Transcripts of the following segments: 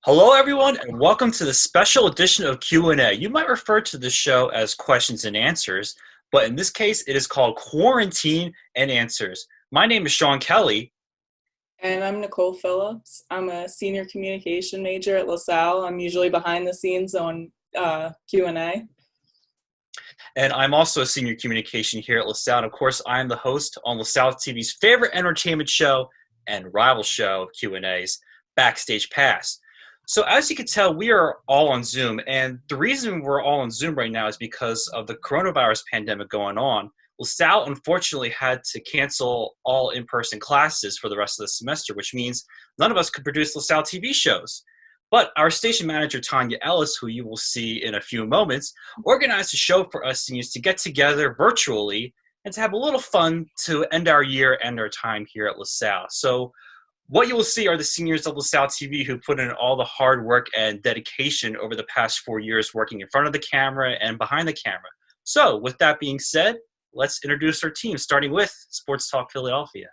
Hello, everyone, and welcome to the special edition of Q&A. You might refer to this show as questions and answers, but in this case, it is called Quarantine and Answers. My name is Sean Kelly. And I'm Nicole Phillips. I'm a senior communication major at LaSalle. I'm usually behind the scenes on Q&A. And I'm also a senior communication here at LaSalle. And of course, I'm the host on LaSalle TV's favorite entertainment show and rival show of Q&As, Backstage Pass. So as you can tell, we are all on Zoom. And the reason we're all on Zoom right now is because of the coronavirus pandemic going on. LaSalle unfortunately had to cancel all in-person classes for the rest of the semester, which means none of us could produce LaSalle TV shows. But our station manager, Tanya Ellis, who you will see in a few moments, organized a show for us seniors to get together virtually and to have a little fun to end our year and our time here at LaSalle. So what you will see are the seniors of LaSalle TV who put in all the hard work and dedication over the past 4 years working in front of the camera and behind the camera. So with that being said, let's introduce our team, starting with Sports Talk Philadelphia.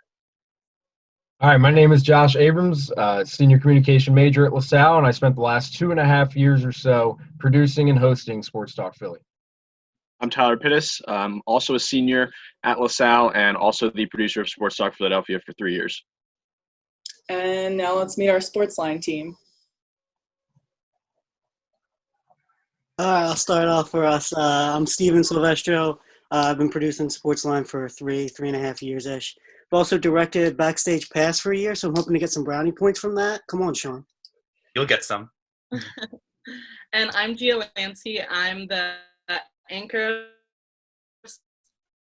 All right, my name is Josh Abrams, senior communication major at LaSalle, and I spent the last 2.5 years or so producing and hosting Sports Talk Philly. I'm Tyler Pittis. I'm also a senior at LaSalle and also the producer of Sports Talk Philadelphia for 3 years. And now let's meet our sports line team. All right, I'll start off for us. I'm Steven Silvestro. I've been producing Sportsline for 3.5 years-ish. I've also directed Backstage Pass for a year, so I'm hoping to get some brownie points from that. Come on, Sean. You'll get some. And I'm Gia Lancey. I'm the anchor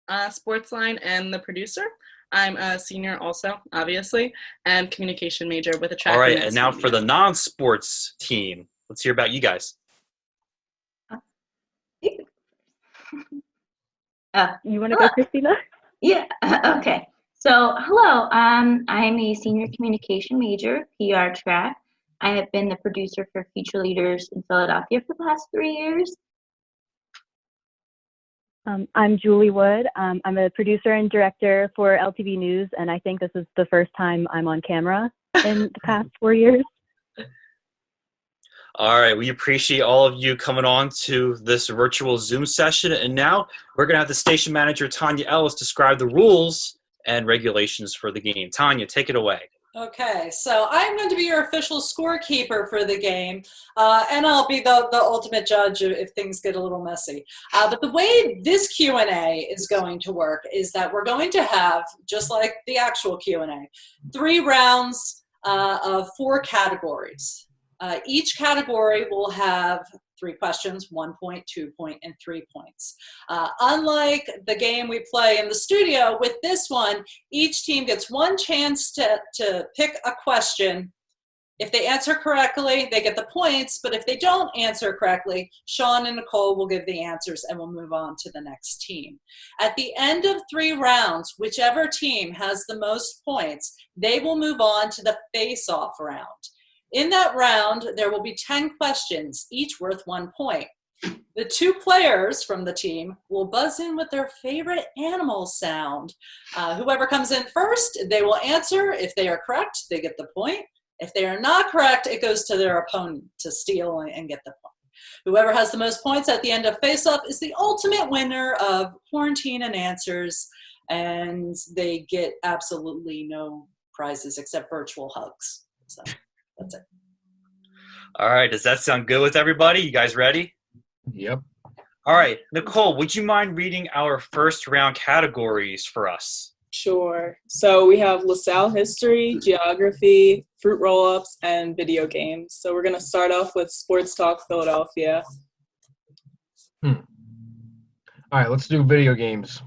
Sportsline and the producer. I'm a senior also, obviously, and communication major with a track. All right, and now for the non-sports team. Let's hear about you guys. You want to go, Christina? Yeah, okay. So, hello, I'm a senior communication major, PR track. I have been the producer for Feature Leaders in Philadelphia for the past 3 years. I'm Julie Wood. I'm a producer and director for LTV News, and I think this is the first time I'm on camera in the past 4 years. All right, we appreciate all of you coming on to this virtual Zoom session. And now we're going to have the station manager, Tanya Ellis, describe the rules and regulations for the game. Tanya, take it away. Okay, so I'm going to be your official scorekeeper for the game, and I'll be the ultimate judge if things get a little messy. But the way this Q&A is going to work is that we're going to have, just like the actual Q&A, 3 rounds of 4 categories. Each category will have 3 questions, 1 point, 2 point, and 3 points. Unlike the game we play in the studio, with this one, each team gets 1 chance to pick a question. If they answer correctly, they get the points, but if they don't answer correctly, Sean and Nicole will give the answers and we'll move on to the next team. At the end of 3 rounds, whichever team has the most points, they will move on to the face-off round. In that round, there will be 10 questions, each worth 1 point. The 2 players from the team will buzz in with their favorite animal sound. Whoever comes in first, they will answer. If they are correct, they get the point. If they are not correct, it goes to their opponent to steal and get the point. Whoever has the most points at the end of face-off is the ultimate winner of Quarantine and Answers, and they get absolutely no prizes except virtual hugs. So that's it. All right, does that sound good with everybody? You guys ready? Yep. All right, Nicole, would you mind reading our first round categories for us? Sure. So we have LaSalle history, geography, fruit roll-ups, and video games. So we're going to start off with Sports Talk Philadelphia. All right, let's do video games.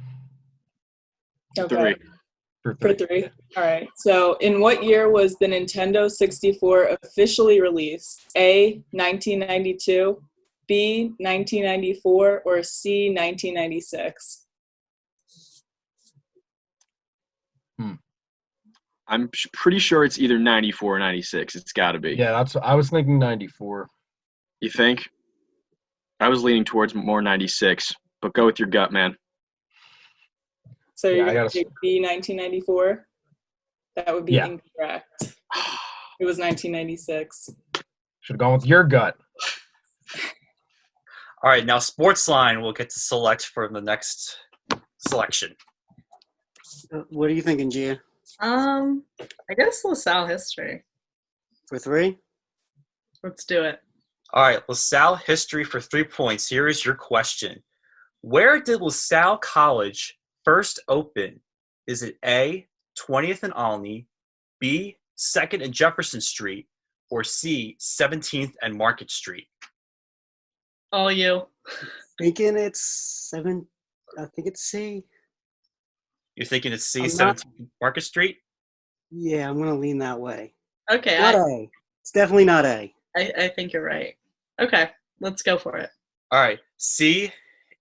Okay. 3. For 3. All right. So in what year was the Nintendo 64 officially released? A, 1992, B, 1994, or C, 1996? I'm pretty sure it's either 94 or 96. It's got to be. Yeah, I was thinking 94. You think? I was leaning towards more 96, but go with your gut, man. So you're going to take B, 1994? That would be incorrect. It was 1996. Should have gone with your gut. All right, now Sportsline will get to select for the next selection. What are you thinking, Gia? I guess LaSalle history. For 3? Let's do it. All right, LaSalle history for 3 points. Here is your question. Where did LaSalle College first open? Is it A, 20th and Alney, B, 2nd and Jefferson Street, or C, 17th and Market Street? All you. Thinking it's 7. I think it's C. You're thinking it's C, I'm 17th Market Street? Yeah, I'm gonna lean that way. Okay, Not A. It's definitely not A. I think you're right. Okay, let's go for it. All right, C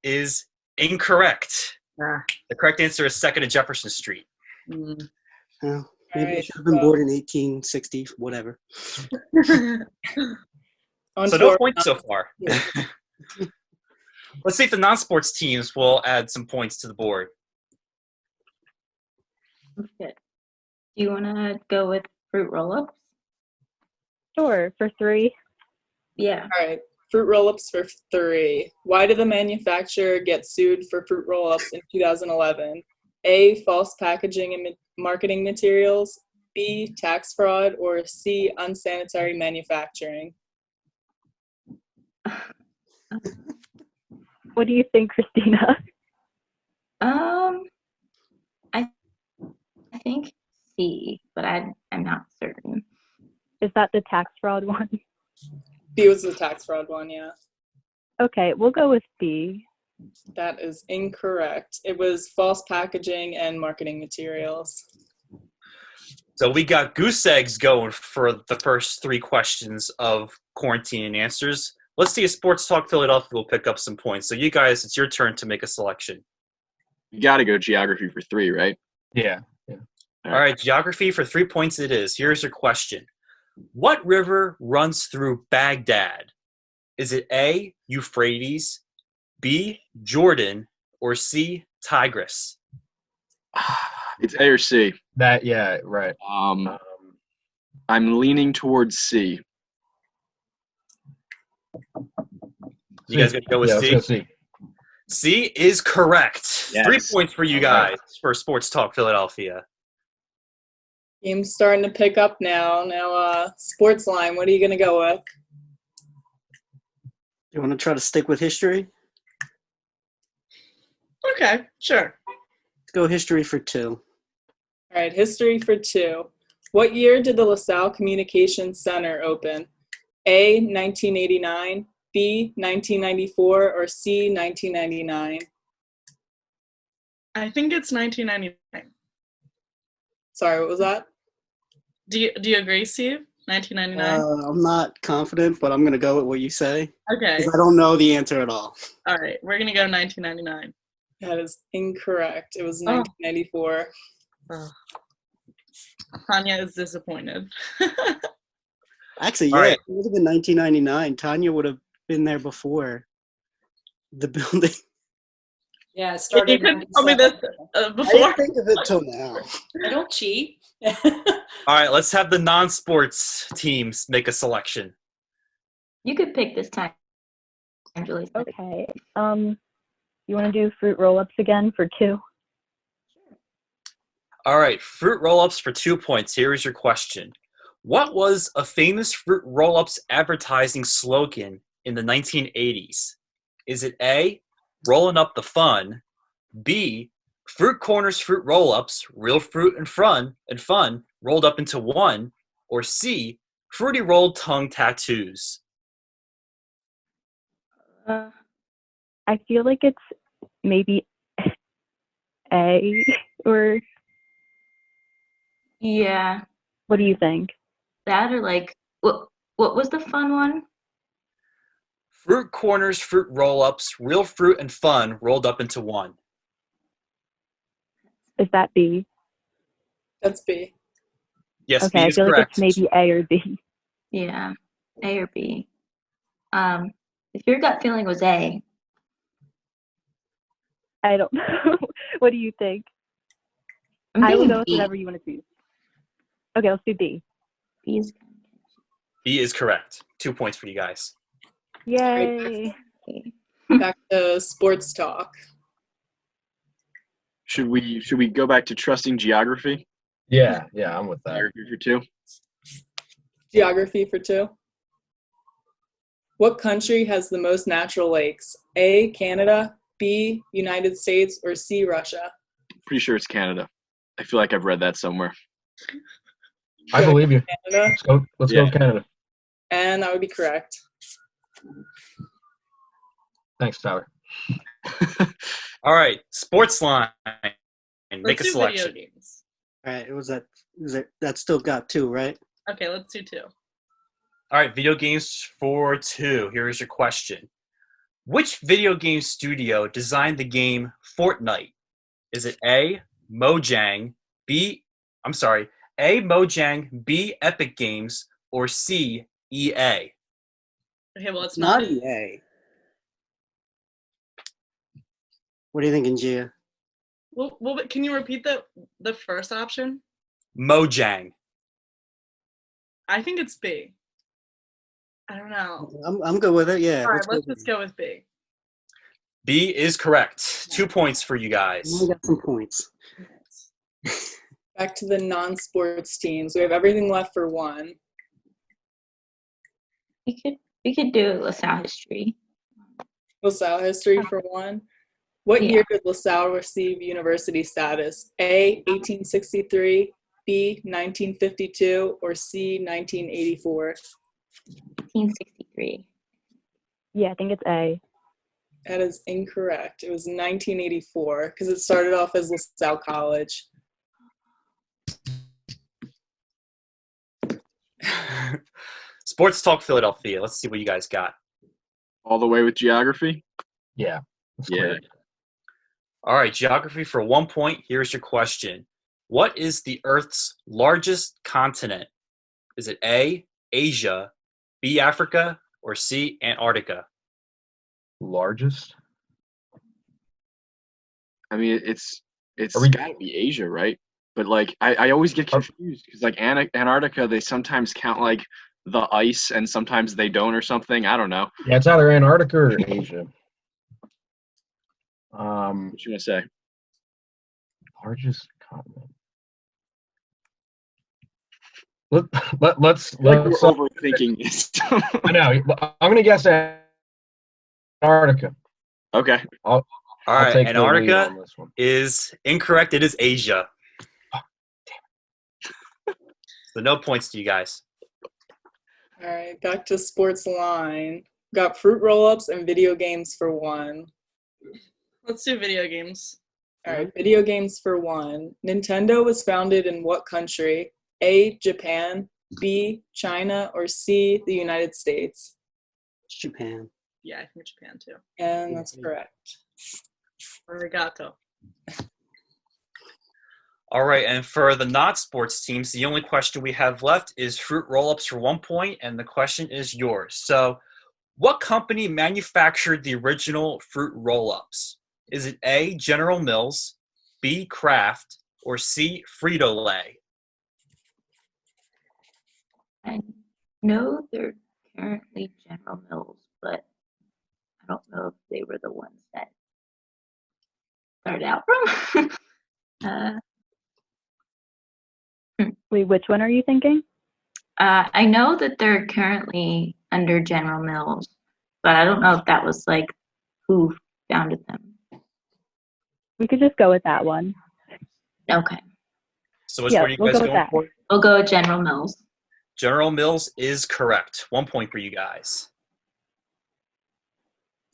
is incorrect. Ah. The correct answer is 2nd and Jefferson Street. Mm. Well, maybe I Alright, should have been so- born in 1860, whatever. On So to no our- points so far. Let's see if the non-sports teams will add some points to the board. Okay. Do you want to go with fruit roll-ups? Sure, for 3. Yeah. All right, fruit roll-ups for 3. Why did the manufacturer get sued for fruit roll-ups in 2011? A, false packaging and marketing materials, B, tax fraud, or C, unsanitary manufacturing? What do you think, Christina? I think C, but I'm not certain. Is that the tax fraud one? B was the tax fraud one, yeah. Okay, we'll go with B. That is incorrect. It was false packaging and marketing materials. So we got goose eggs going for the first 3 questions of quarantine and answers. Let's see if Sports Talk Philadelphia will pick up some points. So you guys, it's your turn to make a selection. You got to go geography for 3, right? Yeah. All right, geography for 3 points it is. Here's your question. What river runs through Baghdad? Is it A, Euphrates, B, Jordan, or C, Tigris? It's A or C. Yeah, right. I'm leaning towards C. You guys gonna go with Yeah, let's C? go C. C is correct. Yes. 3 points for you All right. guys for Sports Talk Philadelphia. Game's starting to pick up now. Now, sports line, what are you going to go with? You want to try to stick with history? Okay, sure. Let's go history for 2. All right, history for 2. What year did the LaSalle Communications Center open? A, 1989, B, 1994, or C, 1999? I think it's 1999. Sorry, what was that? Do you agree, Steve? 1999? I'm not confident, but I'm going to go with what you say. Okay. Because I don't know the answer at all. All right. We're going to go 1999. That is incorrect. It was Oh. 1994. Tanya is disappointed. Actually, All yeah, right. it would have been 1999. Tanya would have been there before the building. Yeah, it started. You couldn't tell me this I before. didn't think of it till now. I don't cheat. All right, let's have the non-sports teams make a selection. You could pick this time, Julie. Okay. You want to do fruit roll-ups again for 2? All right, fruit roll-ups for 2 points. Here is your question. What was a famous fruit roll-ups advertising slogan in the 1980s? Is it A, rolling up the fun, B, fruit corners fruit roll-ups, real fruit and fun rolled up into one, or C, fruity rolled tongue tattoos? I feel like it's maybe A, or Yeah, what do you think? that or like what was the fun one? Fruit corners fruit roll-ups, real fruit and fun rolled up into one. Is that B? That's B. Yes, Okay, B I is feel correct. like it's maybe A or B. Yeah, A or B. If your gut feeling was A, I don't know. What do you think? I'm I will thinking go with B. whatever you want to choose. Okay, let's do B. B is B is correct. 2 points for you guys. Yay. Back to sports talk. Should we go back to trusting geography? Yeah, I'm with that. Geography for 2. Geography for 2. What country has the most natural lakes? A, Canada, B, United States, or C, Russia? Pretty sure it's Canada. I feel like I've read that somewhere. I believe you. Canada, Let's go Canada. and that would be correct. Thanks, Tyler. All right, sports line. Make a Let's do selection. video games. All right, that still got 2, right? Okay, let's do 2. All right, video games for 2. Here is your question. Which video game studio designed the game Fortnite? Is it A, Mojang, A, Mojang, B, Epic Games, or C, EA? Okay, well, it's Not not. EA. What are you thinking, Gia? Well, can you repeat the first option? Mojang. I think it's B. I don't know. I'm good with it. Yeah. All right, let's just go with B. B is correct. 2 points for you guys. We got some points. Back to the non-sports teams. We have everything left for 1. We could do LaSalle history. LaSalle history for 1. What year did LaSalle receive university status? A, 1863, B, 1952, or C, 1984? 1863. Yeah, I think it's A. That is incorrect. It was 1984 because it started off as LaSalle College. Sports Talk Philadelphia. Let's see what you guys got. All the way with geography? Yeah. That's Yeah. clear. All right, geography for 1 point. Here's your question. What is the Earth's largest continent? Is it A, Asia, B, Africa, or C, Antarctica? Largest? I mean, it's Are we- got to be Asia, right? But like, I always get confused because like Antarctica, they sometimes count like the ice and sometimes they don't or something. I don't know. Yeah, it's either Antarctica or Asia. What you gonna say? Largest continent. Let's Like we're overthinking this. I know. I'm gonna guess Antarctica. Okay. All I'll right, take the lead Antarctica on this one. is incorrect. It is Asia. So no points to you guys. All right, back to sports line. Got fruit roll-ups and video games for 1. Let's do video games. All right, video games for 1. Nintendo was founded in what country? A, Japan, B, China, or C, the United States? It's Japan. Yeah, I think Japan too. And that's correct. Arigato. All right, and for the not sports teams, the only question we have left is fruit roll-ups for 1 point, and the question is yours. So, what company manufactured the original fruit roll-ups? Is it A, General Mills, B, Kraft, or C, Frito-Lay? I know they're currently General Mills, but I don't know if they were the ones that started out from. Wait, which one are you thinking? I know that they're currently under General Mills, but I don't know if that was like who founded them. We could just go with that one. Okay. So which one are you we'll guys go with going that. for? We'll go with General Mills. General Mills is correct. 1 point for you guys.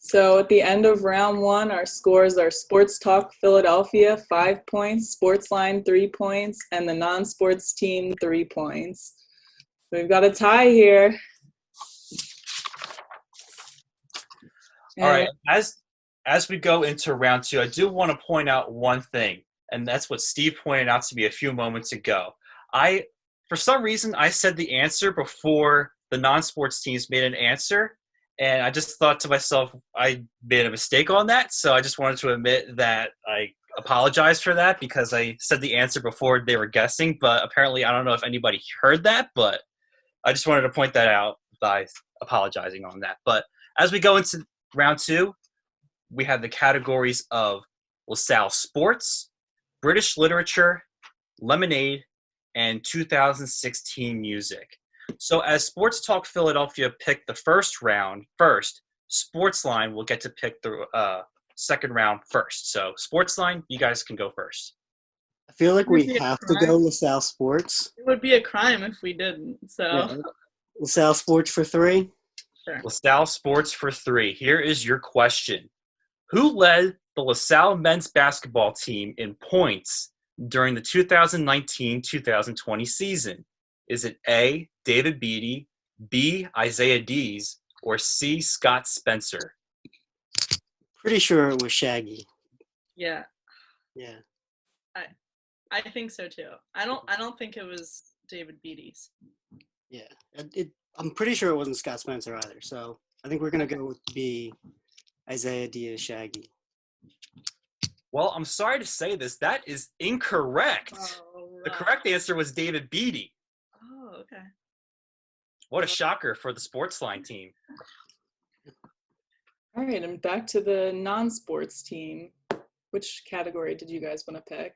So at the end of round 1, our scores are Sports Talk Philadelphia, 5 points, Sports Line, 3 points, and the non-sports team, 3 points. We've got a tie here. All right, as we go into round 2, I do want to point out one thing, and that's what Steve pointed out to me a few moments ago. For some reason, I said the answer before the non-sports teams made an answer, and I just thought to myself, I made a mistake on that, so I just wanted to admit that I apologize for that because I said the answer before they were guessing, but apparently I don't know if anybody heard that, but I just wanted to point that out by apologizing on that. But as we go into round 2, we have the categories of LaSalle sports, British literature, lemonade, and 2016 music. So as Sports Talk Philadelphia picked the first round first, Sportsline will get to pick the second round first. So Sportsline, you guys can go first. I feel like It would we be a have to crime. go LaSalle Sports. It would be a crime if we didn't. So Yeah. LaSalle Sports for 3. sure. LaSalle sports for 3. Here is your question. Who led the LaSalle men's basketball team in points during the 2019-2020 season? Is it A, David Beatty, B, Isaiah Dees, or C, Scott Spencer? Pretty sure it was Shaggy. Yeah, Yeah. I think so too. I don't think it was David Beatty's. Yeah. I'm pretty sure it wasn't Scott Spencer either. So I think we're going to go with B, Isaiah Diaz Shaggy. Well, I'm sorry to say this. That is incorrect. Oh, The correct answer was David Beatty. Oh, okay. What a shocker for the Sportsline team. All right, and back to the non-sports team. Which category did you guys want to pick?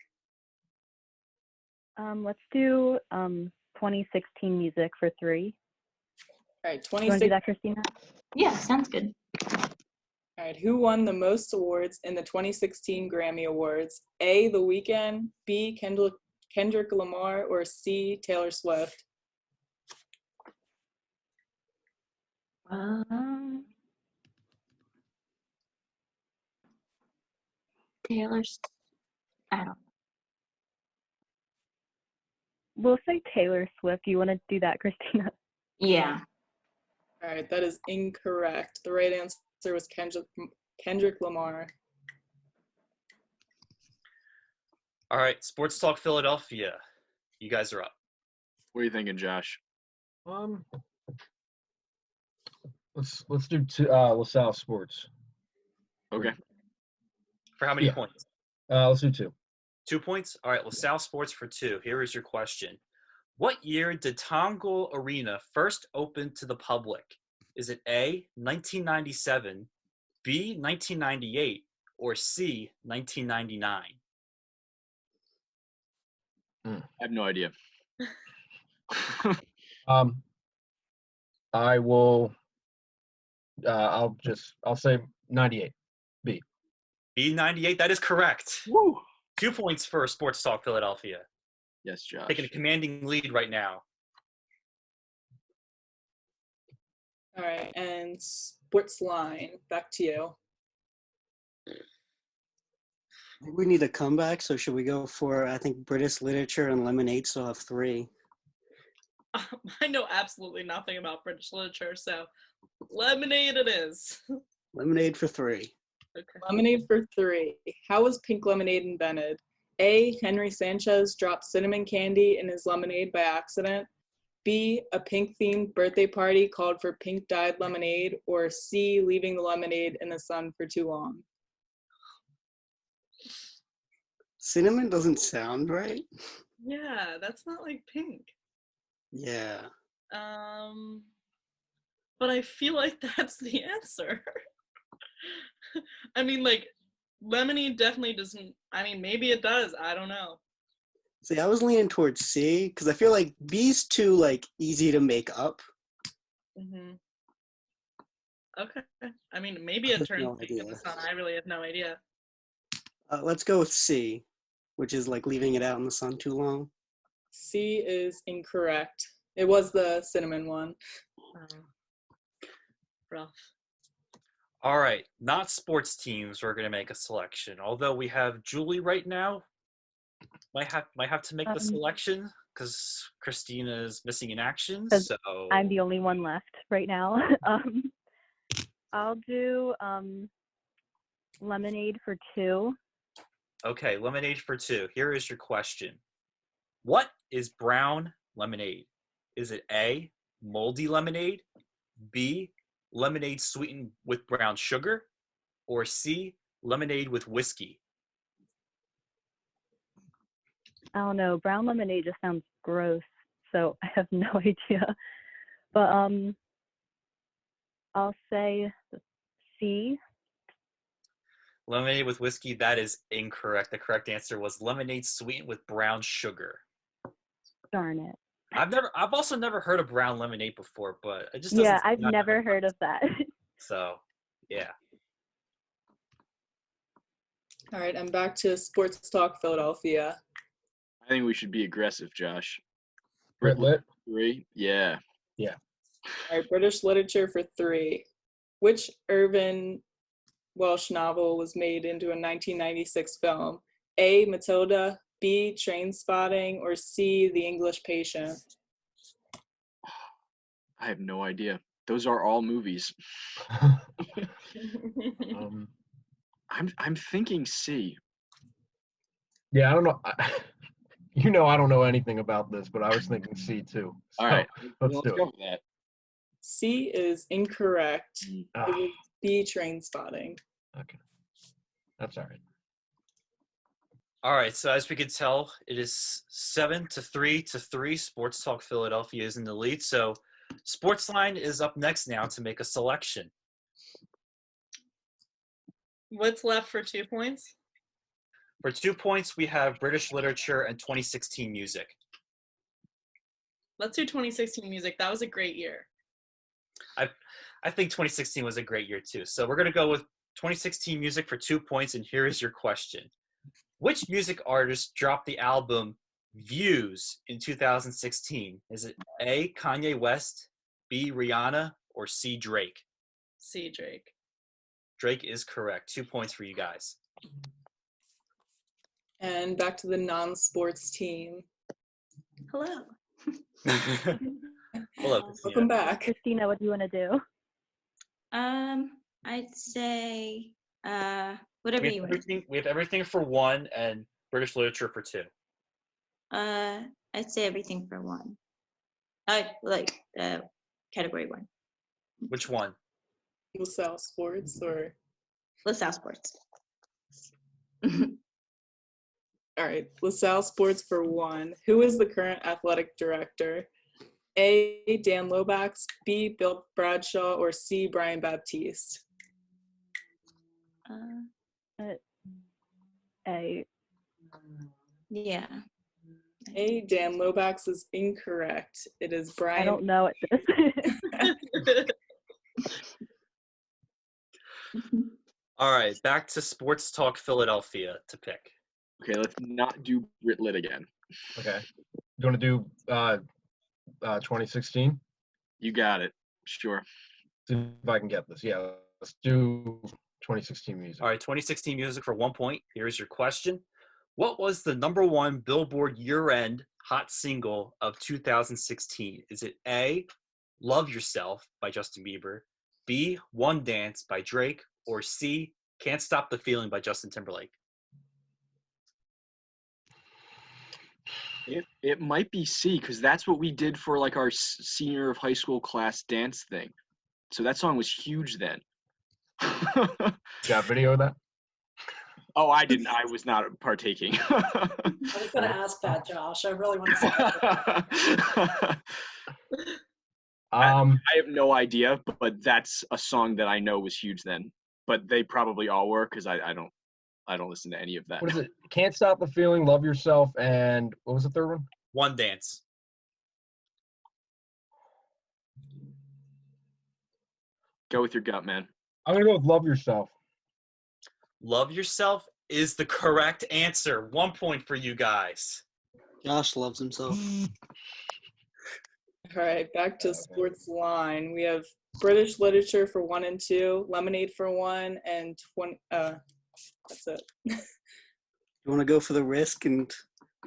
Let's do 2016 music for 3. All right, You want to do 26. that, Christina? Yeah, sounds good. All right, who won the most awards in the 2016 Grammy Awards? A, The Weeknd, B, Kendrick Lamar, or C, Taylor Swift? Taylor's. I don't know. We'll say Taylor Swift. You want to do that, Christina? Yeah. All right, that is incorrect. The right answer was Kendrick Lamar. All right, Sports Talk Philadelphia. You guys are up. What are you thinking, Josh? Let's do LaSalle sports. Okay. For how many Yeah. points? Let's do 2. 2 points? All right, LaSalle sports for 2. Here is your question. What year did Tom Goal Arena first open to the public? Is it A, 1997, B, 1998, or C, 1999? I have no idea. I will. I'll say 98. B. B98, that is correct. Woo! 2 points for Sports Talk Philadelphia. Yes, Josh. Taking a commanding lead right now. All right, and Sportsline, back to you. We need a comeback, so should we go for, I think, British literature and lemonade still have 3. I know absolutely nothing about British literature, so lemonade it is. Lemonade for 3. Okay. Lemonade for 3. How was pink lemonade invented? A, Henry Sanchez dropped cinnamon candy in his lemonade by accident. B, a pink-themed birthday party called for pink-dyed lemonade. Or C, leaving the lemonade in the sun for too long. Cinnamon doesn't sound right. Yeah, that's not like pink. Yeah. But I feel like that's the answer. I mean, like, lemonade definitely doesn't. I mean, maybe it does. I don't know. See, I was leaning towards C because I feel like B's too like easy to make up. Mhm. Okay. I mean, maybe it have turns no pink in the idea. sun. I really have no idea. Let's go with C, which is like leaving it out in the sun too long. C is incorrect. It was the cinnamon one. Rough. All right, not sports teams are going to make a selection. Although we have Julie right now, might have to make the selection because Christina is missing in action. 'Cause So I'm the only one left right now. I'll do lemonade for 2. okay, lemonade for 2. Here is your question. What is brown lemonade? Is it A, moldy lemonade, B, lemonade sweetened with brown sugar, or C, lemonade with whiskey? I don't know. Brown lemonade just sounds gross, so I have no idea. but I'll say C. Lemonade with whiskey, that is incorrect. The correct answer was lemonade sweetened with brown sugar. Darn it. I've also never heard of brown lemonade before, but it just doesn't. Yeah, I've never heard of that. So, yeah. All right, I'm back to Sports Talk Philadelphia. I think we should be aggressive, Josh. Brit Lit? 3? Yeah. All right, British literature for 3. Which urban Welsh novel was made into a 1996 film? A. Matilda, B. Train Spotting, or C. The English Patient? I have no idea. Those are all movies. I'm thinking C. Yeah, I don't know. I don't know anything about this, but I was thinking C too. So, All right, let's go do it. with that. C is incorrect. Ah. It was B. Train Spotting. Okay. That's all right. All right, so as we can tell, it is 7-3. Sports Talk Philadelphia is in the lead. So Sportsline is up next now to make a selection. What's left for 2 points? For 2 points, we have British literature and 2016 music. Let's do 2016 music. That was a great year. I think 2016 was a great year too. So we're going to go with 2016 music for 2 points, and here is your question. Which music artist dropped the album Views in 2016? Is it A, Kanye West, B, Rihanna, or C, Drake? C, Drake. Drake is correct. 2 points for you guys. And back to the non-sports team. Hello. Hello, Christina. Welcome back. Christina, what do you want to do? I'd say whatever you want. We have everything for 1 and British literature for 2. I'd say everything for 1. Category 1. Which one? LaSalle Sports or? LaSalle Sports. All right, LaSalle Sports for 1. Who is the current athletic director? A. Dan Lomax, B. Bill Bradshaw, or C. Brian Baptiste? A. Yeah. A. Dan Lomax is incorrect. It is Brian. I don't know it. All right, back to Sports Talk Philadelphia to pick. Okay, let's not do Brit Lit again. Okay. You want to do 2016? You got it. Sure. See if I can get this. Yeah, let's do 2016 music. All right, 2016 music for 1 point. Here's your question. What was the #1 Billboard year-end hot single of 2016? Is it A, Love Yourself by Justin Bieber, B, One Dance by Drake, or C, Can't Stop the Feeling by Justin Timberlake? It might be C, because that's what we did for like our senior of high school class dance thing. So that song was huge then. Got video of that? Oh, I didn't. I was not partaking. I was going to ask that, Josh. I really want to say that. I have no idea, but that's a song that I know was huge then. But they probably all were, because I don't listen to any of that. What is it? Can't Stop the Feeling, Love Yourself, and what was the third one? One Dance. Go with your gut, man. I'm going to go with Love Yourself. Love Yourself is the correct answer. 1 point for you guys. Josh loves himself. All right, back to Sports Line. We have British literature for 1 and 2, Lemonade for 1, and 20. That's it. You want to go for the risk and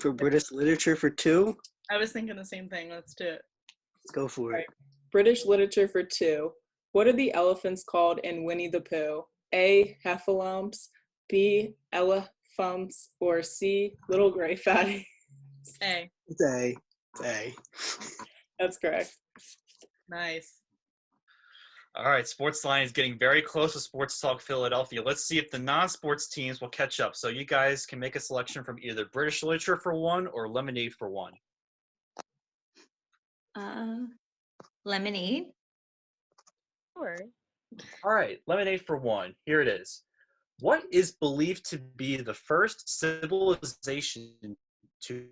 for British literature for 2? I was thinking the same thing. Let's do it. Let's go for it. British literature for 2. What are the elephants called in Winnie the Pooh? A. Heffalumps, B. Elephants, or C. Little Gray Fatties? A. It's A. It's A. That's correct. Nice. All right, Sportsline is getting very close to Sports Talk Philadelphia. Let's see if the non-sports teams will catch up. So you guys can make a selection from either British literature for 1 or Lemonade for 1. Lemonade. Sure. All right, lemonade for one. Here it is. What is believed to be the first civilization to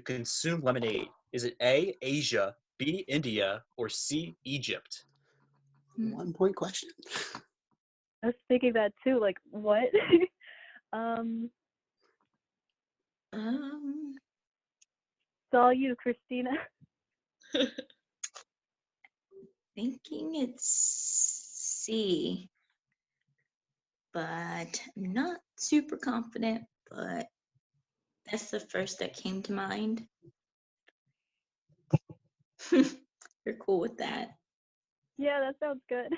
consume lemonade? Is it A, Asia, B, India, or C, Egypt? 1 point question. I was thinking that too. Like, what? um, Um, it's all you, Christina. Thinking it's C, but not super confident, but that's the first that came to mind. You're cool with that. Yeah, that sounds good.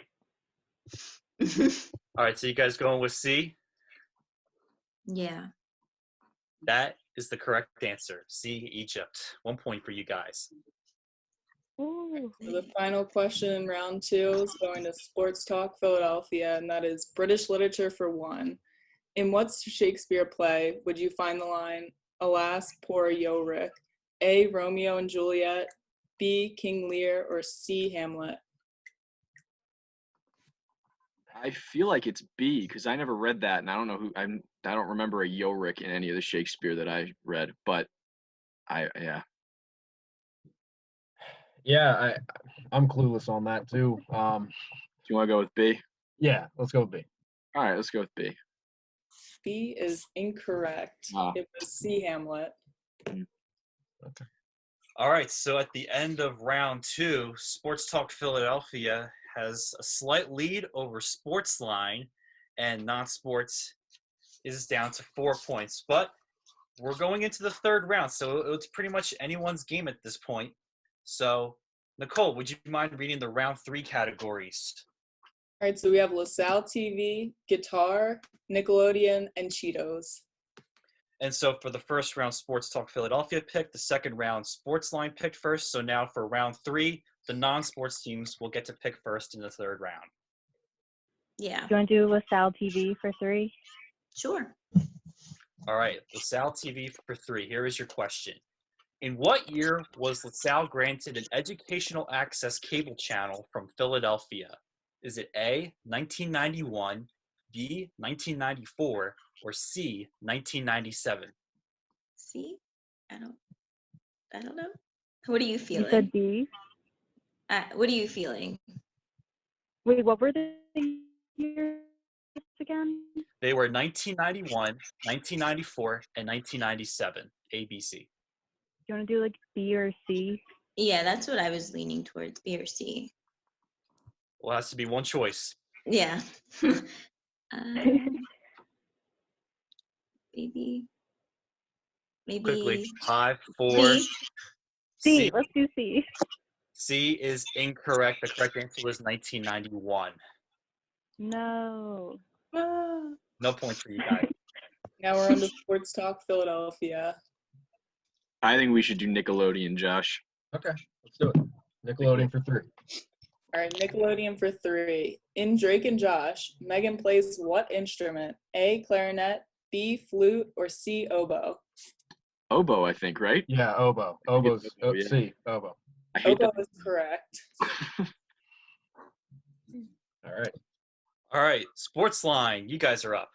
All right, so you guys going with C? Yeah. That is the correct answer. C, Egypt. 1 point for you guys. Ooh. So the final question in round 2 is going to Sports Talk Philadelphia, and that is British literature for 1. In what Shakespeare play would you find the line, "Alas, poor Yorick"? A, Romeo and Juliet, B, King Lear, or C, Hamlet? I feel like it's B because I never read that, and I don't know I don't remember a Yorick in any of the Shakespeare that I read. But yeah. Yeah, I'm clueless on that too. Do you want to go with B? Yeah, let's go with B. All right, let's go with B. B is incorrect. Ah. It was C, Hamlet. Okay. All right, so at the end of round 2, Sports Talk Philadelphia has a slight lead over Sportsline, and non-sports is down to 4 points. But we're going into the third round, so it's pretty much anyone's game at this point. So, Nicole, would you mind reading the round 3 categories? All right, so we have LaSalle TV, Guitar, Nickelodeon, and Cheetos. And so for the first round, Sports Talk Philadelphia picked. The second round, Sportsline picked first. So now for round 3, the non-sports teams will get to pick first in the third round. Yeah. Do you want to do LaSalle TV for 3? Sure. All right, LaSalle TV for 3. Here is your question. In what year was LaSalle granted an educational access cable channel from Philadelphia? Is it A, 1991, B, 1994, or C, 1997? See? I don't know. What are you You feeling? said B. What are you feeling? Wait, what were the years again? They were 1991, 1994, and 1997. ABC. Do you want to do like B or C? Yeah, that's what I was leaning towards, B or C. Well, it has to be one choice. Yeah. Maybe. Quickly. 5, 4. C. C. Let's do C. C is incorrect. The correct answer was 1991. No. No point for you guys. Now we're on to Sports Talk Philadelphia. I think we should do Nickelodeon, Josh. Okay, let's do it. Nickelodeon for 3. All right, Nickelodeon for 3. In Drake and Josh, Megan plays what instrument? A, clarinet, B, flute, or C, oboe? Oboe, I think, right? Yeah, oboe. Oboe's Yeah. C. Oboe. I hate Oboe that. is correct. All right. All right, Sportsline, you guys are up.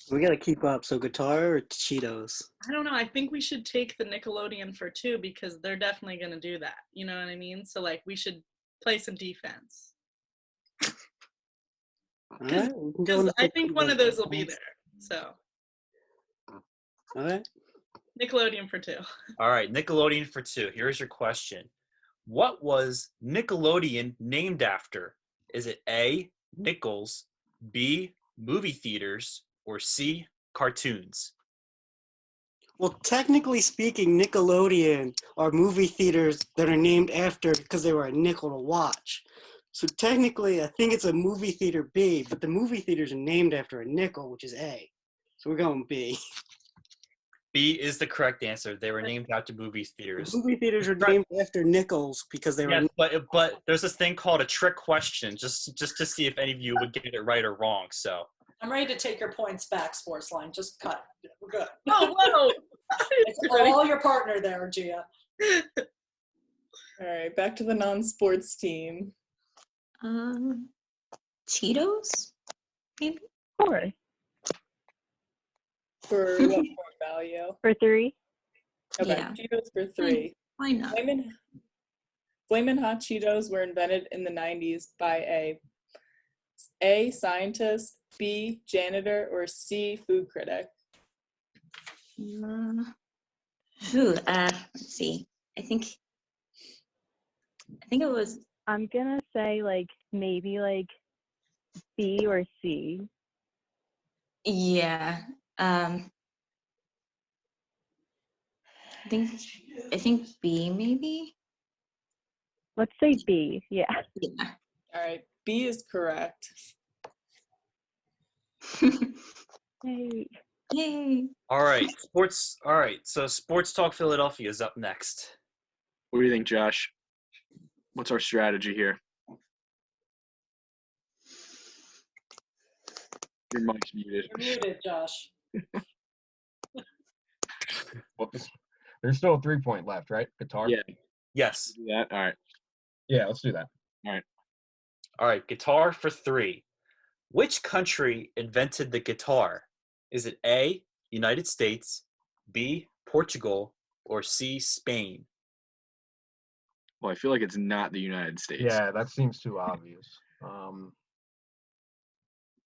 We gotta keep up. So guitar or Cheetos? I don't know. I think we should take the Nickelodeon for 2 because they're definitely going to do that. You know what I mean? So, like, we should play some defense. All right, we can go Because into I think one of those will be defense. there. So, All right. Nickelodeon for 2. All right, Nickelodeon for 2. Here's your question. What was Nickelodeon named after? Is it A, Nickels, B, movie theaters, or C, cartoons? Well, technically speaking, Nickelodeon are movie theaters that are named after because they were a nickel to watch. So technically, I think it's a movie theater B, but the movie theaters are named after a nickel, which is A. So we're going B. B is the correct answer. They were named after movie theaters. Movie theaters are named after nickels because they were. Yes, but there's this thing called a trick question, just to see if any of you would get it right or wrong. So I'm ready to take your points back, Sportsline. Just cut. We're good. Oh, whoa! It's all your partner there, Gia. All right, back to the non-sports team. Cheetos, maybe. 4 For what point value? for 3. Okay, Yeah. Cheetos for 3. Why not? Flamin' Hot Cheetos were invented in the 90s by A scientist, B janitor, or C food critic. Let's see. I think it was. I'm gonna say like maybe like B or C. Yeah. I think B maybe. Let's say B. Yeah. Yeah. All right, B is correct. Yay. Yay. All right, sports. All right, so Sports Talk Philadelphia is up next. What do you think, Josh? What's our strategy here? Your mic's muted. You're muted, Josh. Whoops. There's still a 3-point left, right? Guitar? Yeah. Yes. Do that. All right. Yeah, let's do that. All right, guitar for 3. Which country invented the guitar? Is it A, United States, B, Portugal, or C, Spain? Well, I feel like it's not the United States. Yeah, that seems too obvious.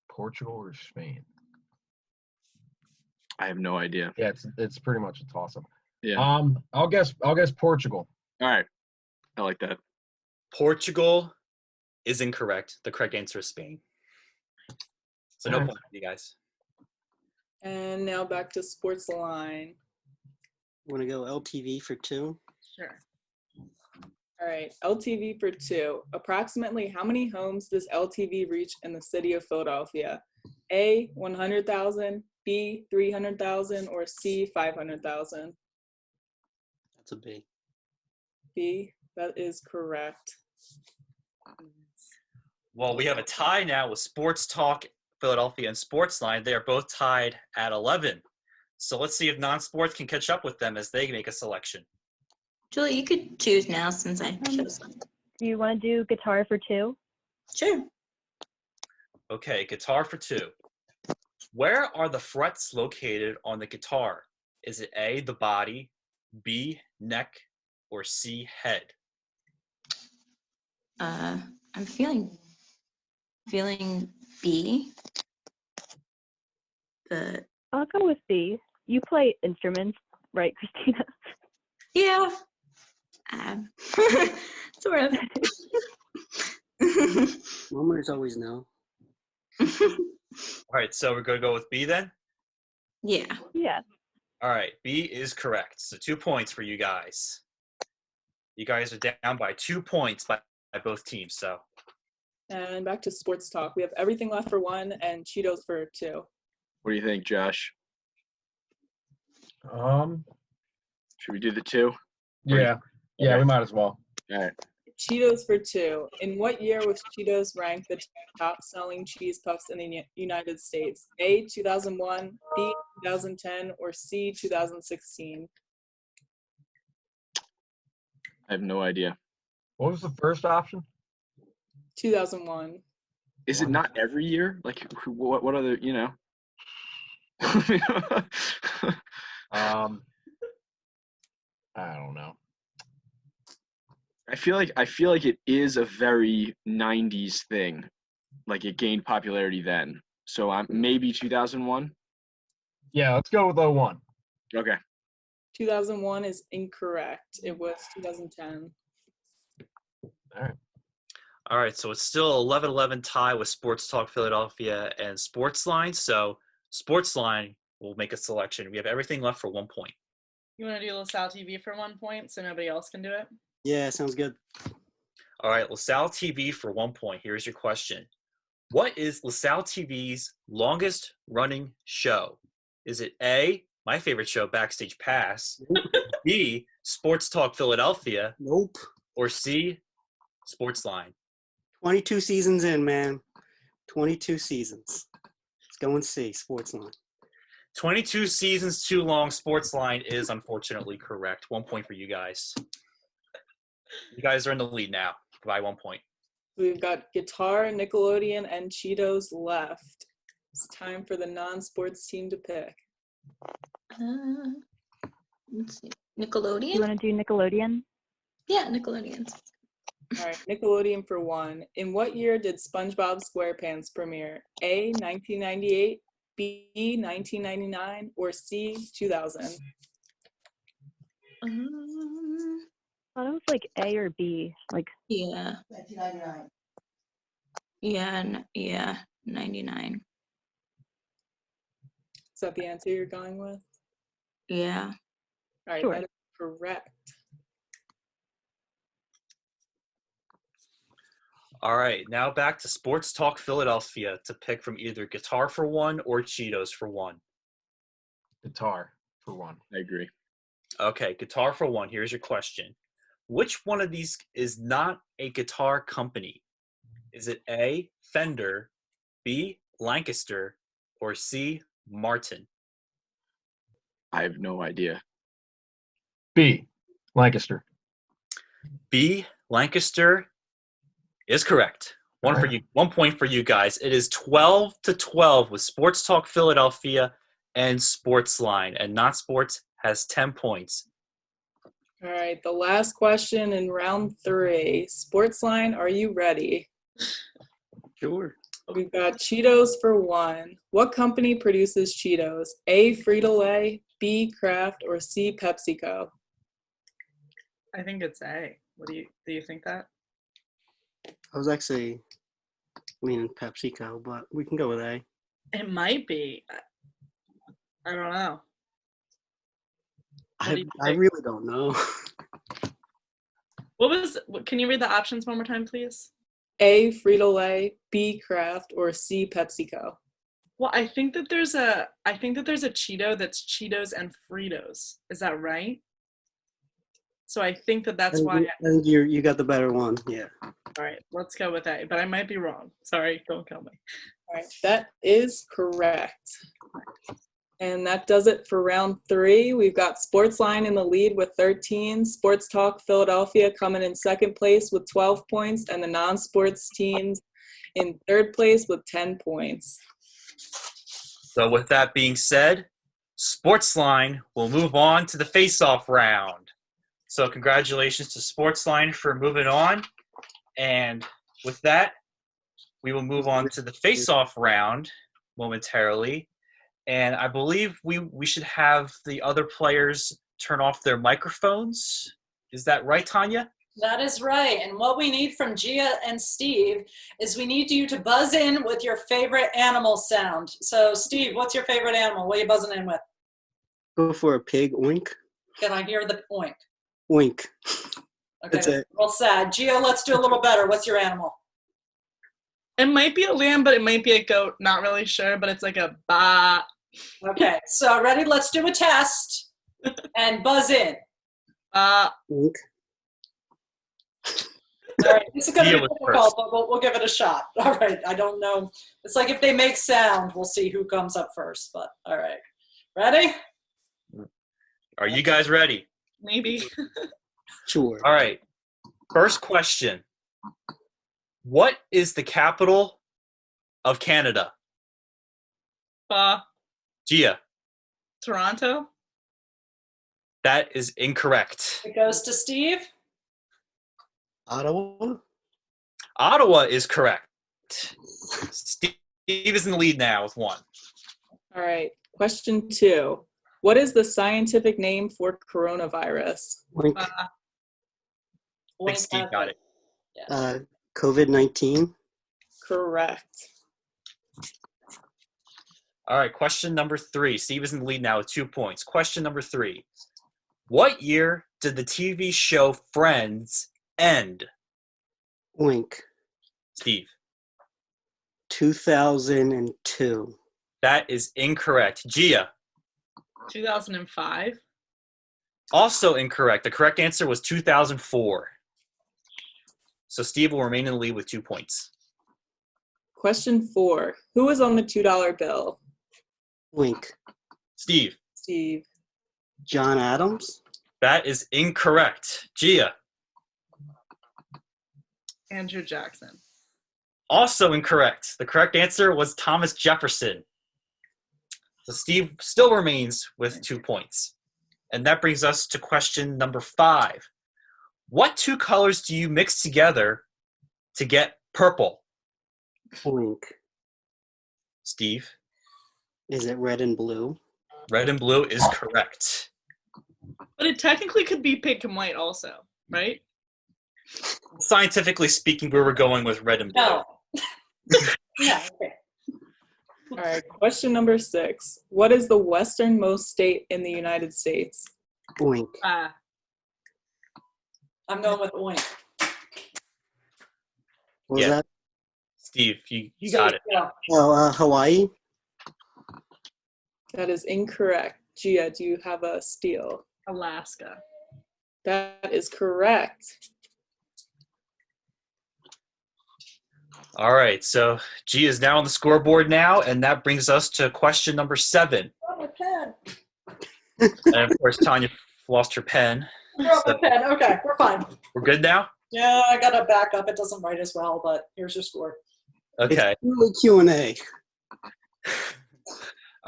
Portugal or Spain? I have no idea. Yeah, it's pretty much a toss-up. Yeah. I'll guess Portugal. All right. I like that. Portugal is incorrect. The correct answer is Spain. So no Alright. point for you guys. And now back to sports line. Want to go LTV for 2? Sure. All right, LTV for 2. Approximately how many homes does LTV reach in the city of Philadelphia? A, 100,000, B, 300,000, or C, 500,000? That's a B. B, that is correct. Well, we have a tie now with Sports Talk Philadelphia and Sportsline. They are both tied at 11. So let's see if non-sports can catch up with them as they make a selection. Julie, you could choose now since I chose one. Do you want to do guitar for 2? Sure. Okay, guitar for 2. Where are the frets located on the guitar? Is it A, the body, B, neck, or C, head? I'm feeling B. But I'll go with B. You play instruments, right, Christina? yeah. Sort of. Mummers always know. All right, so we're going to go with B then? Yeah. Yeah. All right, B is correct. So 2 points for you guys. You guys are down by 2 points by both teams. So And back to sports talk. We have everything left for 1 and Cheetos for 2. What do you think, Josh? Should we do the 2? Yeah, we might as well. All right. Cheetos for 2. In what year was Cheetos ranked the top-selling cheese puffs in the United States? A, 2001, B, 2010, or C, 2016? I have no idea. What was the first option? 2001. Is it not every year? Like, what other, you know? I don't know. I feel like it is a very 90s thing. Like, it gained popularity then. So I'm maybe 2001. Yeah, let's go with 01. Okay. 2001 is incorrect. It was 2010. all right, so it's still 11-11 tie with Sports Talk Philadelphia and Sportsline. So Sportsline will make a selection. We have everything left for 1 point. You want to do LaSalle TV for 1 point so nobody else can do it? Yeah, sounds good. All right, LaSalle TV for 1 point. Here's your question. What is LaSalle TV's longest running show? Is it A, my favorite show, Backstage Pass, B, Sports Talk Philadelphia, Nope. or C, Sportsline? 22 seasons in, man. 22 seasons. Let's go and see Sportsline. 22 seasons too long. Sportsline is unfortunately correct. 1 point for you guys. You guys are in the lead now by 1 point. We've got Guitar, Nickelodeon, and Cheetos left. It's time for the non-sports team to pick. Let's see. You Nickelodeon? want to do Nickelodeon? Yeah, Nickelodeon. All right, Nickelodeon for one. In what year did SpongeBob SquarePants premiere? A, 1998, B, 1999, or C, 2000? I thought it was like A or B. Like, Yeah. 1999. Yeah, 99. Is that the answer you're going with? Yeah. All right, Sure. that is correct. All right, now back to Sports Talk Philadelphia to pick from either Guitar for one or Cheetos for one. Guitar for one. I agree. Okay, Guitar for one. Here's your question. Which one of these is not a guitar company? Is it A, Fender, B, Lancaster, or C, Martin? I have no idea. B, Lancaster. B, Lancaster is correct. 1 point for you guys. It is 12-12 with Sports Talk Philadelphia and Sportsline, and Not Sports has 10 points. All right, the last question in round 3. Sportsline, are you ready? Sure. We've got Cheetos for one. What company produces Cheetos? A, Frito-Lay, B, Kraft, or C, PepsiCo? I think it's A. What do you think that? I was actually leaning PepsiCo, but we can go with A. It might be. I don't know. What do you I think? really don't know. Can you read the options one more time, please? A, Frito-Lay, B, Kraft, or C, PepsiCo? Well, I think that there's a Cheeto that's Cheetos and Fritos. Is that right? So I think that's why. And you got the better one, yeah. All right, let's go with A. But I might be wrong. Sorry, don't kill me. All right, that is correct. And that does it for round 3. We've got Sportsline in the lead with 13, Sports Talk Philadelphia coming in second place with 12 points, and the non-sports teams in third place with 10 points. So with that being said, Sportsline will move on to the face-off round. So congratulations to Sportsline for moving on. And with that, we will move on to the face-off round momentarily. And I believe we should have the other players turn off their microphones. Is that right, Tanya? That is right. And what we need from Gia and Steve is we need you to buzz in with your favorite animal sound. So, Steve, what's your favorite animal? What are you buzzing in with? Go for a pig, oink. Can I hear the oink? Oink. Okay, That's it. Well, sad. Gia, let's do a little better. What's your animal? It might be a lamb, but it might be a goat. Not really sure, but it's like a ba. Okay, so ready? Let's do a test and buzz in. Oink. All right, this is going to Gia be was difficult, but we'll give it a shot. All right, I don't know. It's like if they make sound, we'll see who comes up first. But all right, ready? Are you guys ready? Maybe. Sure. All right. First question. What is the capital of Canada? Gia. Toronto. That is incorrect. It goes to Steve. Ottawa. Ottawa is correct. Steve is in the lead now with 1. All right, question 2. What is the scientific name for coronavirus? Oink. I think Steve got it. COVID-19. Correct. All right, question number 3. Steve is in the lead now with 2 points. Question number 3. What year did the TV show Friends end? Oink. Steve. 2002. That is incorrect. Gia. 2005. Also incorrect. The correct answer was 2004. So Steve will remain in the lead with 2 points. Question 4. Who was on the $2 bill? Oink. Steve. Steve. John Adams. That is incorrect. Gia. Andrew Jackson. Also incorrect. The correct answer was Thomas Jefferson. So Steve still remains with 2 points. And that brings us to question number 5. What 2 colors do you mix together to get purple? Blink. Steve? Is it red and blue? Red and blue is correct. But it technically could be pink and white also, right? Scientifically speaking, we were going with red and blue. No. Yeah, okay. All right, question number 6. What is the westernmost state in the United States? Blink. Ah, I'm going with oink. What was Yeah. that? Steve, you got it. Yeah. Oh, Hawaii. That is incorrect. Gia, do you have a steal? Alaska. That is correct. All right, so G is now on the scoreboard now, and that brings us to question number 7. Oh, my pen. And of course, Tanya lost her pen. Drop my pen. Okay, we're fine. We're good now? Yeah, I got to back up. It doesn't write as well, but here's your score. Okay. It's really Q&A.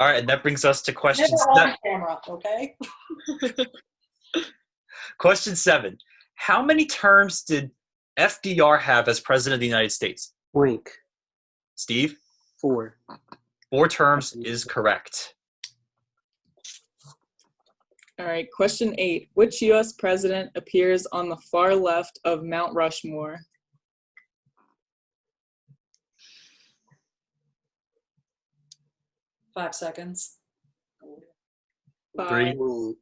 All right, and that brings us to question Never on camera, okay? Question 7. How many terms did FDR have as president of the United States? Blink. Steve? 4. 4 terms is correct. All right, question 8. Which U.S. president appears on the far left of Mount Rushmore? Five seconds. 3. Blink.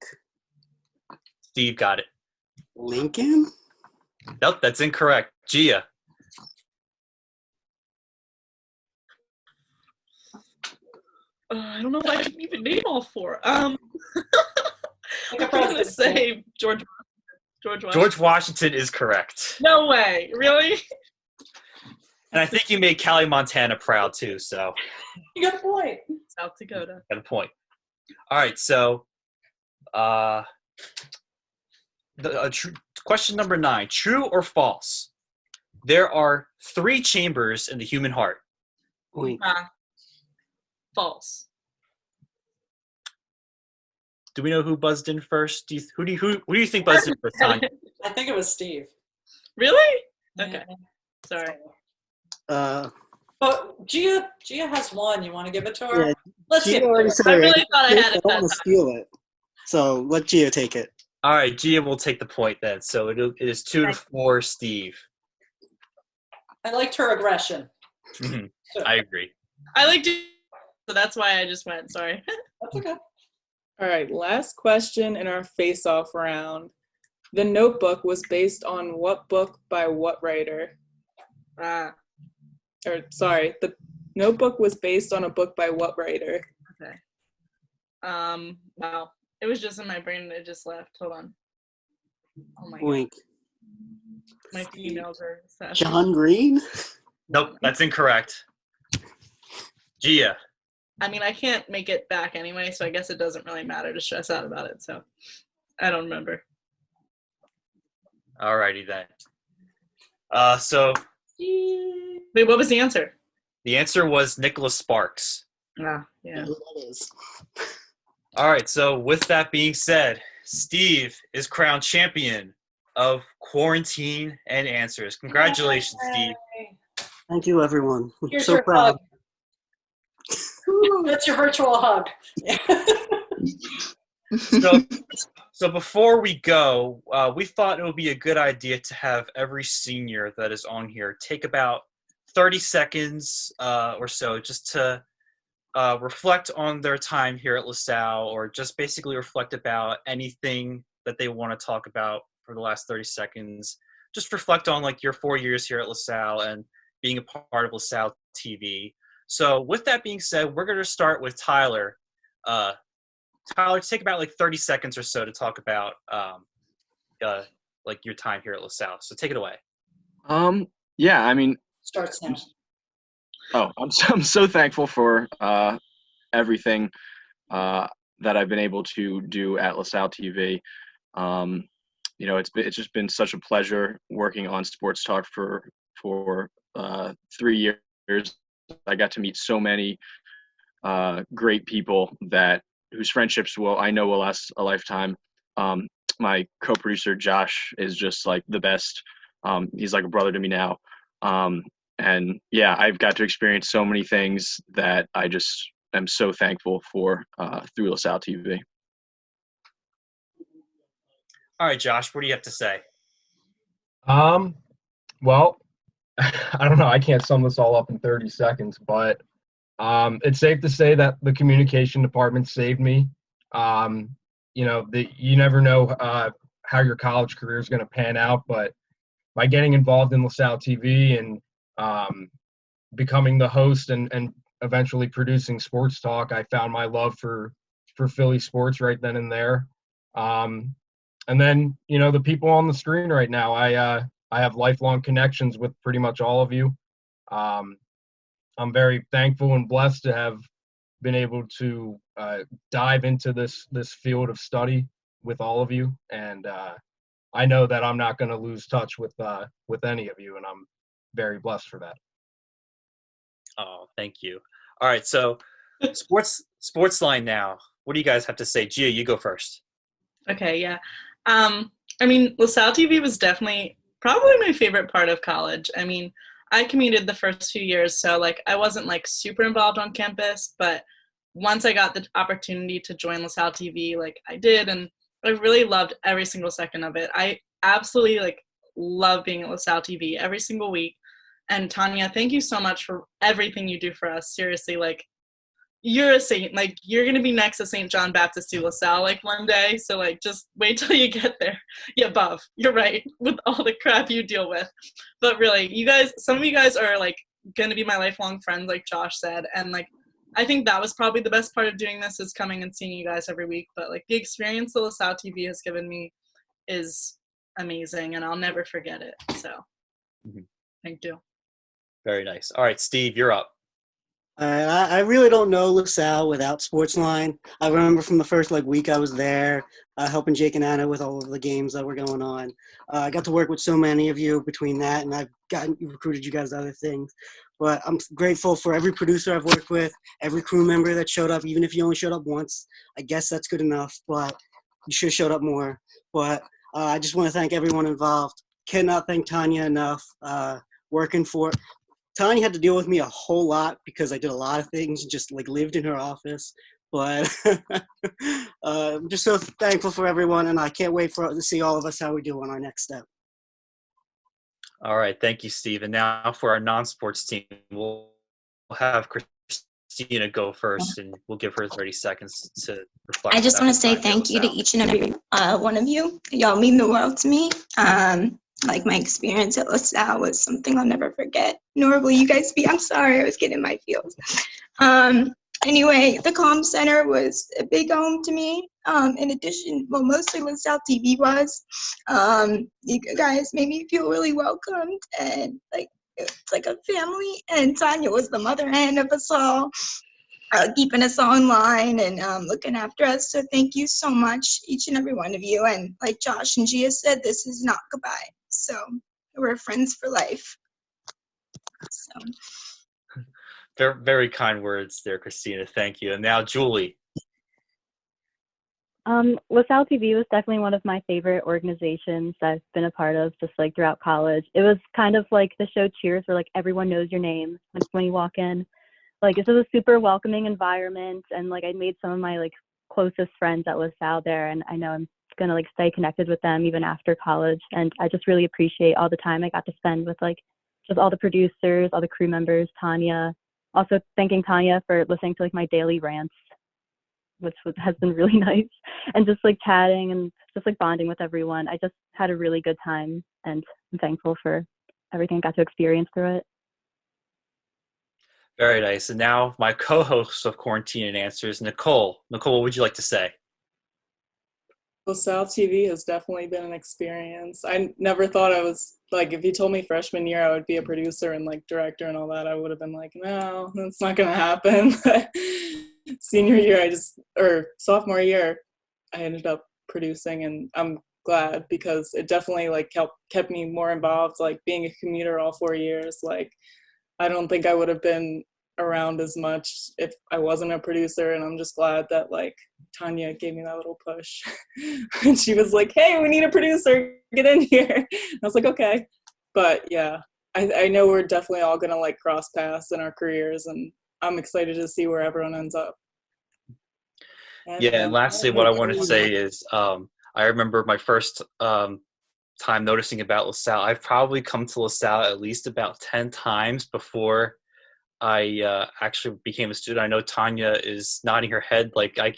Steve got it. Lincoln? Nope, that's incorrect. Gia? I don't know if I can even name all 4. I'm Like a gonna president. say George Washington. George Washington is correct. No way, really? And I think you made Cali, Montana proud too, so You got a point. South Dakota. got a point. All right, so question number 9. True or false? There are 3 chambers in the human heart. Blink. False. Do we know who buzzed in first? Who do you think buzzed in first, Tanya? I think it was Steve. Really? Okay. Sorry. But Gia has one. You want to give it to her? Yeah, Let's Gia give it to already her. said I it. really thought I had I it don't that want to time. steal it. So let Gio take it. All right, Gia will take the point then. So it is 2-4, Steve. I liked her aggression. Mhm, I agree. I like to, so that's why I just went. Sorry. That's okay. All right, last question in our face-off round. The Notebook was based on what book by what writer? Ah, Or sorry, the Notebook was based on a book by what writer? okay. Wow. It was just in my brain and it just left. Hold on. Oh my god. Blink. My emails are sad. John Green? Nope, that's incorrect. Gia. I mean, I can't make it back anyway, so I guess it doesn't really matter to stress out about it. So I don't remember. All righty then. So Wait, what was the answer? the answer was Nicholas Sparks. Ah, yeah. Who that is. All right, so with that being said, Steve is crowned champion of Quarantine and Answers. Congratulations, Steve. Thank you, everyone. I'm Here's so your proud. hug. That's your virtual hug. So before we go, we thought it would be a good idea to have every senior that is on here take about 30 seconds or so just to reflect on their time here at LaSalle, or just basically reflect about anything that they want to talk about for the last 30 seconds. Just reflect on like your 4 years here at LaSalle and being a part of LaSalle TV. So with that being said, we're going to start with Tyler. Tyler, take about like 30 seconds or so to talk about like your time here at LaSalle. So take it away. Yeah, I mean, Starts now. I'm so thankful for everything that I've been able to do at LaSalle TV. You know, it's just been such a pleasure working on Sports Talk for for 3 years. I got to meet so many great people whose friendships I know will last a lifetime. My co-producer Josh is just like the best. He's like a brother to me now. And yeah, I've got to experience so many things that I just am so thankful for through LaSalle TV. All right, Josh, what do you have to say? Well, I don't know. I can't sum this all up in 30 seconds, but it's safe to say that the communication department saved me. You never know how your college career is going to pan out, but by getting involved in LaSalle TV and becoming the host and eventually producing Sports Talk, I found my love for Philly sports right then and there. And then, the people on the screen right now, I have lifelong connections with pretty much all of you. I'm very thankful and blessed to have been able to dive into this field of study with all of you, and I know that I'm not going to lose touch with any of you, and I'm very blessed for that. Oh, thank you. All right, so sports line now. What do you guys have to say? Gia, you go first. Okay, yeah. LaSalle TV was definitely probably my favorite part of college. I commuted the first few years, so I wasn't super involved on campus, but once I got the opportunity to join LaSalle TV, I did, and I really loved every single second of it. I absolutely love being at LaSalle TV every single week. And Tanya, thank you so much for everything you do for us. Seriously, you're a saint. You're going to be next to St. John Baptist to LaSalle, one day. So, just wait till you get there. Yeah, Buff, you're right, with all the crap you deal with. But really, some of you guys are, going to be my lifelong friends, like Josh said. And, I think that was probably the best part of doing this is coming and seeing you guys every week. But, the experience that LaSalle TV has given me is amazing, and I'll never forget it. So, Thank you. Very nice. All right, Steve, you're up. I really don't know LaSalle without Sportsline. I remember from the first week I was there, helping Jake and Anna with all of the games that were going on. I got to work with so many of you between that, and I've recruited you guys to other things. But I'm grateful for every producer I've worked with, every crew member that showed up, even if you only showed up once. I guess that's good enough, but you should have showed up more. But I just want to thank everyone involved. Cannot thank Tanya enough. Tanya had to deal with me a whole lot because I did a lot of things, just lived in her office. But I'm just so thankful for everyone, and I can't wait to see all of us how we do on our next step. All right, thank you, Steve. And now for our non-sports team, we'll have Christina go first, and we'll give her 30 seconds to reflect. I just want to say thank you to each and every one of you. Y'all mean the world to me. My experience at LaSalle was something I'll never forget. Nor will you guys be. I'm sorry, I was getting my feels. Anyway, the comm center was a big home to me. In addition, mostly LaSalle TV was. You guys made me feel really welcomed, and it's like a family. And Tanya was the mother hen of us all, keeping us online and looking after us. So thank you so much, each and every one of you. And like Josh and Gia said, this is not goodbye. So we're friends for life. So. Very, very kind words there, Christina. Thank you. And now, Julie. LaSalle TV was definitely one of my favorite organizations that I've been a part of just throughout college. It was kind of like the show Cheers, where everyone knows your name when you walk in. This is a super welcoming environment, and I made some of my closest friends at LaSalle there, and I know I'm gonna stay connected with them even after college. And I just really appreciate all the time I got to spend with just all the producers, all the crew members, Tanya. Also thanking Tanya for listening to my daily rants, which has been really nice, and just chatting and just bonding with everyone. I just had a really good time, and I'm thankful for everything I got to experience through it. Very nice. And now my co-host of Quarantine and Answers, Nicole. Nicole, what would you like to say? LaSalle TV has definitely been an experience. I never thought I was, if you told me freshman year I would be a producer and director and all that, I would have been no, that's not going to happen. Senior year, or sophomore year, I ended up producing, and I'm glad because it definitely like kept me more involved. Like being a commuter all 4 years, like I don't think I would have been around as much if I wasn't a producer. And I'm just glad that like Tanya gave me that little push. And she was like, hey, we need a producer, get in here. I was like, okay. But yeah, I know we're definitely all gonna like cross paths in our careers, and I'm excited to see where everyone ends up. Yeah, and lastly, what I want to say is I remember my first time noticing about LaSalle. I've probably come to LaSalle at least about 10 times before I actually became a student. I know Tanya is nodding her head. Like I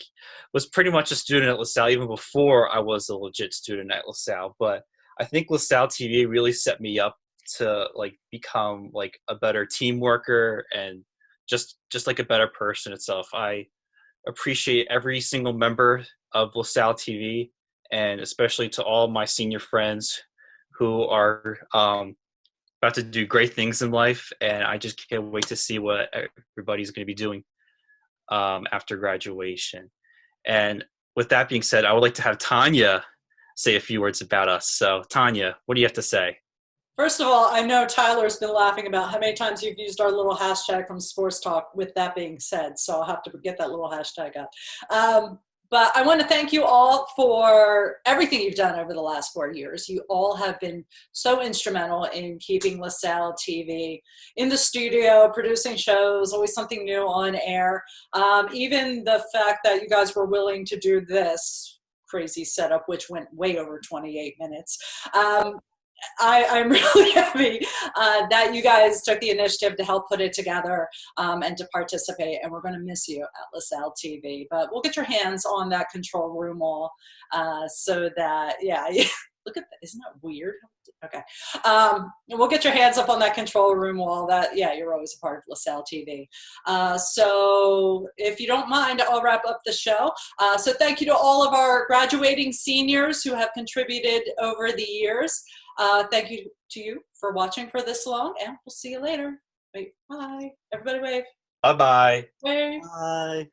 was pretty much a student at LaSalle even before I was a legit student at LaSalle. But I think LaSalle TV really set me up to like become like a better team worker and just like a better person itself. I appreciate every single member of LaSalle TV, and especially to all my senior friends who are about to do great things in life. And I just can't wait to see what everybody's going to be doing after graduation. And with that being said, I would like to have Tanya say a few words about us. So Tanya, what do you have to say? First of all, I know Tyler's been laughing about how many times you've used our little hashtag from Sports Talk with that being said, so I'll have to get that little hashtag up. But I want to thank you all for everything you've done over the last 4 years. You all have been so instrumental in keeping LaSalle TV in the studio, producing shows, always something new on air. Even the fact that you guys were willing to do this crazy setup, which went way over 28 minutes. I'm really happy that you guys took the initiative to help put it together and to participate, and we're going to miss you at LaSalle TV. But we'll get your hands on that control room wall so that, yeah, look at that. Isn't that weird? Okay. We'll get your hands up on that control room wall that, yeah, you're always a part of LaSalle TV. So if you don't mind, I'll wrap up the show. So thank you to all of our graduating seniors who have contributed over the years. Thank you to you for watching for this long, and we'll see you later. Wait, bye. Everybody wave. Bye-bye. Wave. Bye.